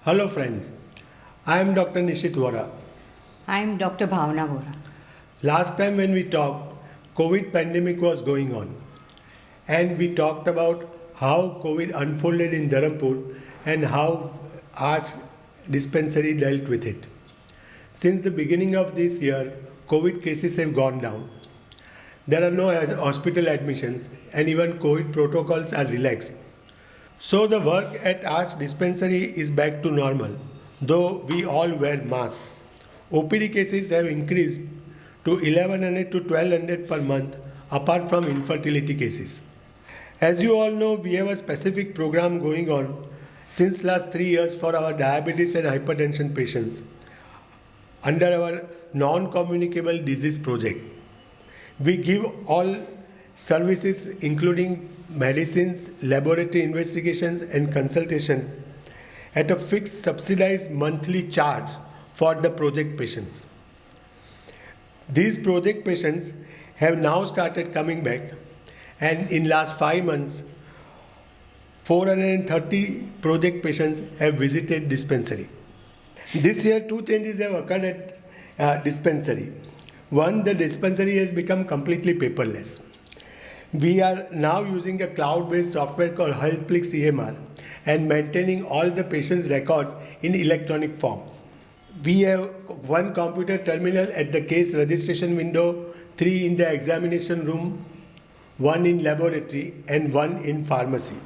Hello friends, I am Dr. Nishit Vora. I am Dr. Bhavana Vora. Last time when we talked, COVID pandemic was going on and we talked about how COVID unfolded in Dharampur and how Arts Dispensary dealt with it. Since the beginning of this year, COVID cases have gone down. There are no hospital admissions and even COVID protocols are relaxed. So the work at Arts Dispensary is back to normal, though we all wear masks. OPD cases have increased to 1100 to 1200 per month apart from infertility cases. As you all know, we have a specific program going on since last 3 years for our diabetes and hypertension patients under our non-communicable disease project. We give all services including medicines, laboratory investigations and consultation at a fixed subsidized monthly charge for the project patients. These project patients have now started coming back, and in last 5 months 430 project patients have visited dispensary. This year 2 changes have occurred at dispensary. One, the dispensary has become completely paperless. We are now using a cloud-based software called HealthPlix EMR and maintaining all the patients' records in electronic forms. We have one computer terminal at the case registration window, 3 in the examination room, 1 in laboratory and 1 in pharmacy.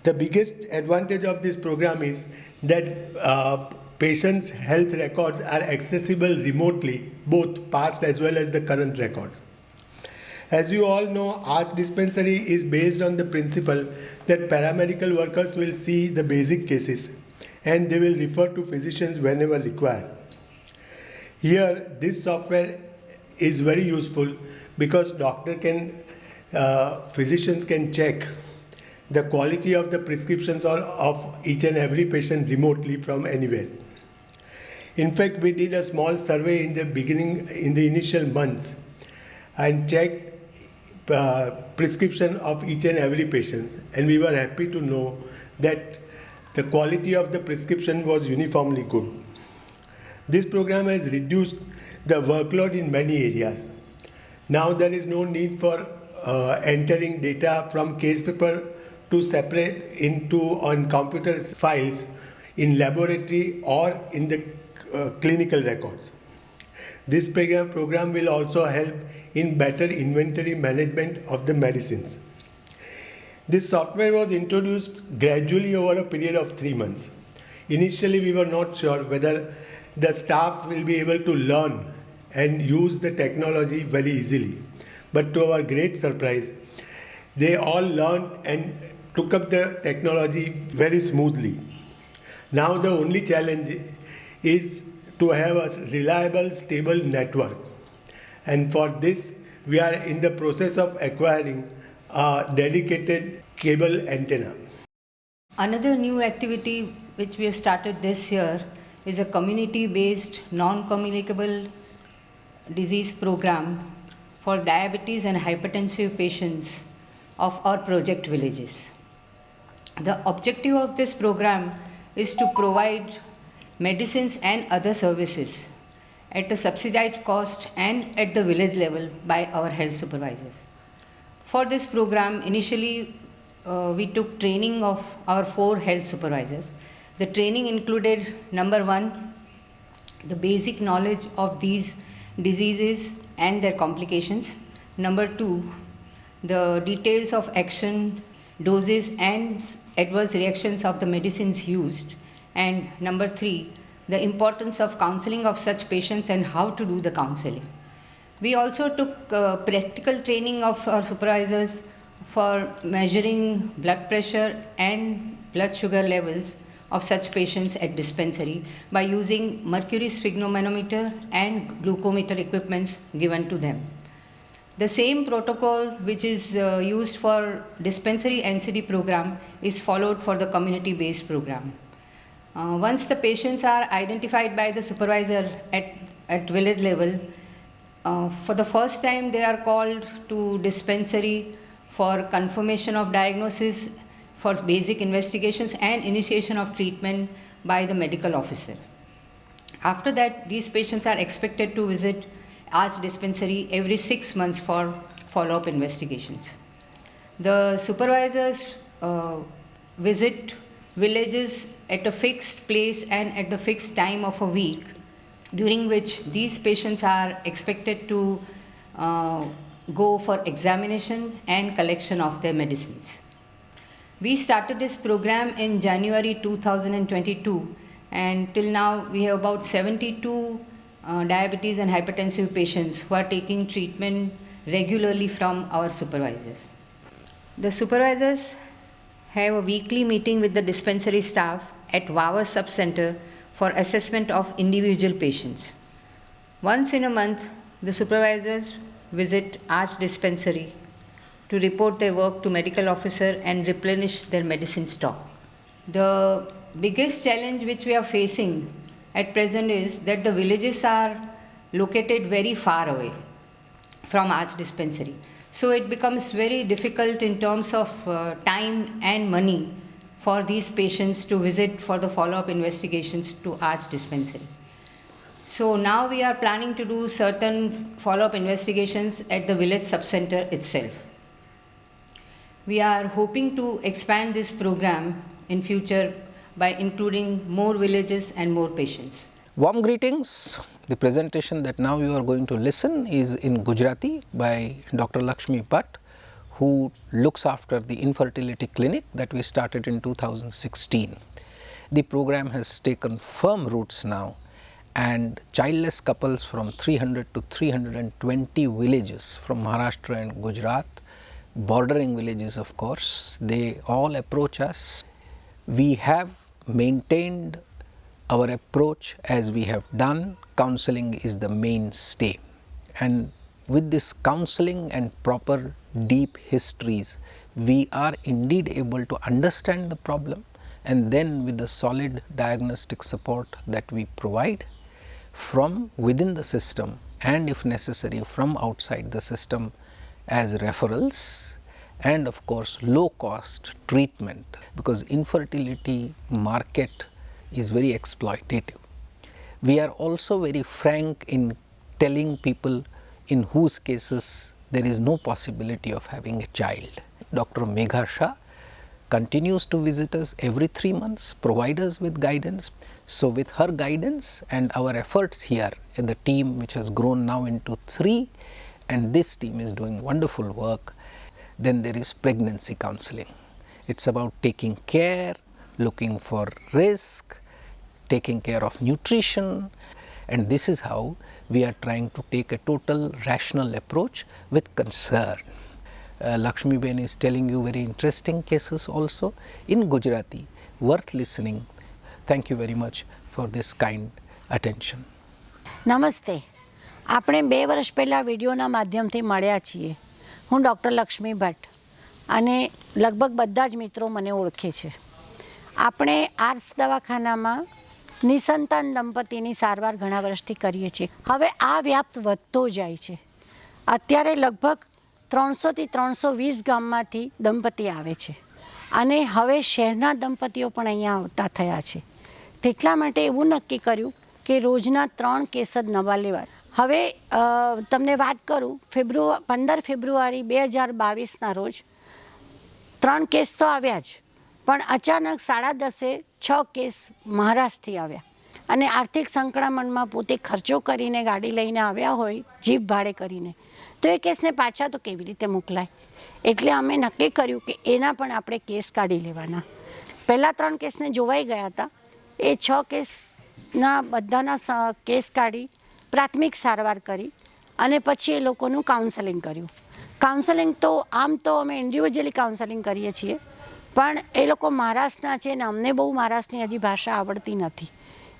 The biggest advantage of this program is that patients' health records are accessible remotely, both past as well as the current records. As you all know, Arts Dispensary is based on the principle that paramedical workers will see the basic cases and they will refer to physicians whenever required. Here, this software is very useful because physicians can check the quality of the prescriptions of each and every patient remotely from anywhere. In fact, we did a small survey in the initial months and checked prescription of each and every patient, and we were happy to know that the quality of the prescription was uniformly good. This program has reduced the workload in many areas. Now there is no need for entering data from case paper to separate on computer files in laboratory or in the clinical records. This program will also help in better inventory management of the medicines. This software was introduced gradually over a period of 3 months. Initially, we were not sure whether the staff will be able to learn and use the technology very easily. But to our great surprise, they all learned and took up the technology very smoothly. Now the only challenge is to have a reliable, stable network. And for this, we are in the process of acquiring a dedicated cable antenna. Another new activity which we have started this year is a community-based non-communicable disease program for diabetes and hypertensive patients of our project villages. The objective of this program is to provide medicines and other services at a subsidized cost and at the village level by our health supervisors. For this program, initially we took training of our 4 health supervisors. The training included, number 1, the basic knowledge of these diseases and their complications. Number 2, the details of action, doses and adverse reactions of the medicines used. And number 3, the importance of counseling of such patients and how to do the counseling. We also took practical training of our supervisors for measuring blood pressure and blood sugar levels of such patients at dispensary by using mercury sphygmomanometer and glucometer equipments given to them. The same protocol which is used for dispensary NCD program is followed for the community-based program. Once the patients are identified by the supervisor at village level, for the first time they are called to dispensary for confirmation of diagnosis for basic investigations and initiation of treatment by the medical officer. After that, these patients are expected to visit Arch Dispensary every 6 months for follow-up investigations. The supervisors visit villages at a fixed place and at the fixed time of a week, during which these patients are expected to go for examination and collection of their medicines. We started this program in January 2022, and till now we have about 72 diabetes and hypertensive patients who are taking treatment regularly from our supervisors. The supervisors have a weekly meeting with the dispensary staff at Wawa Sub-Center for assessment of individual patients. Once in a month, the supervisors visit Arch Dispensary to report their work to medical officer and replenish their medicine stock. The biggest challenge which we are facing at present is that the villages are located very far away from Arch Dispensary. So it becomes very difficult in terms of time and money for these patients to visit for the follow-up investigations to Arch Dispensary. So now we are planning to do certain follow-up investigations at the village sub-center itself. We are hoping to expand this program in future by including more villages and more patients. Warm greetings. The presentation that now you are going to listen is in Gujarati by Dr. Lakshmi Bhatt, who looks after the infertility clinic that we started in 2016. The program has taken firm roots now, and childless couples from 300 to 320 villages from Maharashtra and Gujarat, bordering villages of course, they all approach us. We have maintained our approach as we have done. Counseling is the mainstay, and with this counseling and proper deep histories, we are indeed able to understand the problem, and then with the solid diagnostic support that we provide from within the system and if necessary from outside the system as referrals, and of course low cost treatment, because infertility market is very exploitative. We are also very frank in telling people in whose cases there is no possibility of having a child. Dr. Megha Shah continues to visit us every 3 months, provide us with guidance. So with her guidance and our efforts here in the team, which has grown now into 3, and this team is doing wonderful work, then there is pregnancy counseling. It's about taking care, looking for risk, taking care of nutrition, and this is how we are trying to take a total rational approach with concern. Lakshmi Ben is telling you very interesting cases also in Gujarati, worth listening. Thank you very much for this kind attention. નમસ્તે. આપણે 2 વર્ષ પહેલાં વિડીયોના માધ્યમથી મળ્યા છીએ. હું doctor Lakshmi Bhatt, અને લગભગ બધા જ મિત્રો મને ઓળખે છે. આપણે આર્ટ્સ દવાખાનામાં નિસંતાન દંપતીની સારવાર ઘણા વર્ષથી કરીએ છીએ. હવે આ વ્યાપ વધતો જાય છે. અત્યારે લગભગ 300થી 320 ગામમાંથી દંપતી આવે છે, અને હવે શહેરના દંપતીઓ પણ અહીંયા આવતા થયા છે. તેટલા માટે એવું નક્કી કર્યું કે રોજના 3 કેસ જ નવા લેવાય. હવે તમને વાત કરું, 15 ફેબ્રુઆરી 2022ના રોજ 3 કેસ તો આવ્યા જ, પણ અચાનક 10:30 6 કેસ મહારાષ્ટ્રથી આવ્યા, અને આર્થિક સંકળામણમાં પોતે ખર્ચો કરીને ગાડી લઈને આવ્યા હોય, જીપ ભાડે કરીને, તો એ કેસને પાછા તો કેવી રીતે મોકલાય. એટલે અમે નક્કી કર્યું કે એના પણ આપણે કેસ કાઢી લેવાના. પહેલાં 3 કેસને જોવાઈ ગયા હતા. એ 6 કેસના બધાના કેસ કાઢી પ્રાથમિક સારવાર કરી, અને પછી એ લોકોનું કાઉન્સેલિંગ કર્યું. કાઉન્સેલિંગ તો આમ તો અમે ઇન્ડિવિજ્યુઅલી કાઉન્સેલિંગ કરીએ છીએ, પણ એ લોકો મહારાષ્ટ્રના છે ને અમને બહુ મહારાષ્ટ્રની હજી ભાષા આવડતી નથી,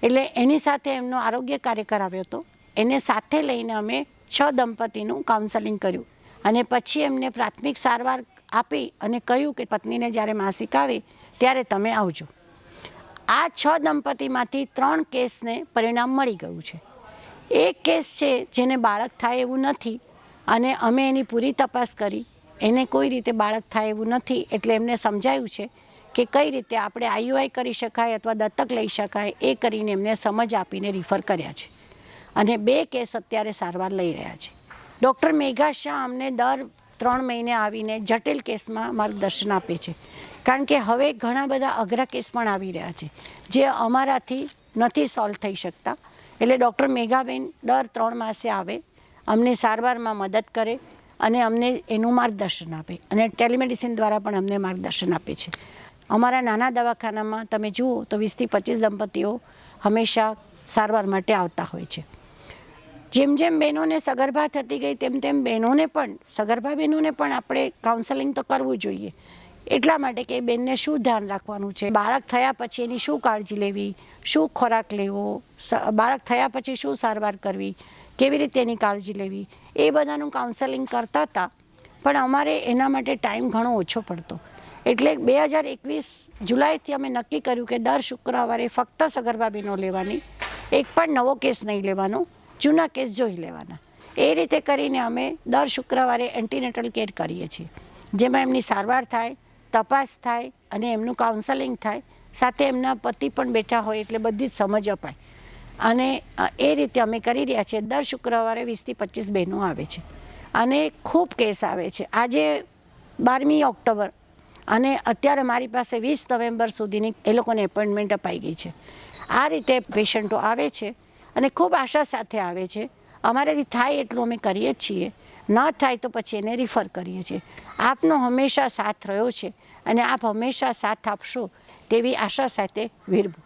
એટલે એની સાથે એમનો આરોગ્ય કાર્યકર આવ્યો હતો. એને સાથે લઈને અમે 6 દંપતીનું કાઉન્સેલિંગ કર્યું, અને પછી એમને પ્રાથમિક સારવાર આપી અને કહ્યું કે પત્નીને જ્યારે માસિક આવે ત્યારે તમે આવજો. આ 6 દંપતીમાંથી 3 કેસને પરિણામ મળી ગયું છે. એક કેસ છે જેને બાળક થાય એવું નથી, અને અમે એની પૂરી તપાસ કરી, એને કોઈ રીતે બાળક થાય એવું નથી, એટલે એમને સમજાયું છે કે કઈ રીતે આપણે આઈયુઆઈ કરી શકાય અથવા દત્તક લઈ શકાય એ કરીને એમને સમજ આપીને રિફર કર્યા છે અને 2 કેસ અત્યારે સારવાર લઈ રહ્યા છે. ડૉક્ટર મેઘા શાહ અમને દર 3 મહિને આવીને જટિલ કેસમાં માર્ગદર્શન આપે છે, કારણ કે હવે ઘણા બધા અઘરા કેસ પણ આવી રહ્યા છે જે અમારાથી નથી સોલ્વ થઈ શકતા. એટલે ડૉક્ટર મેઘાબેન દર 3 માસે આવે, અમને સારવારમાં મદદ કરે અને અમને એનું માર્ગદર્શન આપે અને ટેલિમેડિસિન દ્વારા પણ અમને માર્ગદર્શન આપે છે. અમારા નાના દવાખાનામાં તમે જુઓ તો 20 થી 25 દંપતીઓ હંમેશા સારવાર માટે આવતા હોય છે. જેમ જેમ બહેનોને સગર્ભા થતી ગઈ તેમ તેમ બહેનોને પણ, સગર્ભા બહેનોને પણ આપણે કાઉન્સેલિંગ તો કરવું જોઈએ, એટલા માટે કે બેનને શું ધ્યાન રાખવાનું છે, બાળક થયા પછી એની શું કાળજી લેવી, શું ખોરાક લેવો, બાળક થયા પછી શું સારવાર કરવી, કેવી રીતે એની કાળજી લેવી, એ બધાનું કાઉન્સેલિંગ કરતા હતા. પણ અમારે એના માટે ટાઈમ ઘણો ઓછો પડતો, એટલે 2021 જુલાઈથી અમે નક્કી કર્યું કે દર શુક્રવારે ફક્ત સગર્ભા બહેનો લેવાની, એક પણ નવો કેસ નહીં લેવાનો, જૂના કેસ જોઈ લેવાના. એ રીતે કરીને અમે દર શુક્રવારે એન્ટીનેટલ કેર કરીએ છીએ, જેમાં એમની સારવાર થાય, તપાસ થાય અને એમનું કાઉન્સેલિંગ થાય, સાથે એમના પતિ પણ બેઠા હોય એટલે બધી જ સમજ અપાય. અને એ રીતે અમે કરી રહ્યા છીએ. દર શુક્રવારે 20 થી 25 બહેનો આવે છે અને ખૂબ કેસ આવે છે. આજે 12મી ઓક્ટોબર અને અત્યારે મારી પાસે 20 નવેમ્બર સુધીની એ લોકોને એપોઇન્ટમેન્ટ અપાઈ ગઈ છે. આ રીતે પેશન્ટો આવે છે અને ખૂબ આશા સાથે આવે છે. અમારાથી થાય એટલું અમે કરીએ જ છીએ, ન થાય તો પછી એને રિફર કરીએ છીએ. આપનો હંમેશા સાથ રહ્યો છે અને આપ હંમેશા સાથ આપશો તેવી આશા સાથે વીરભૂ.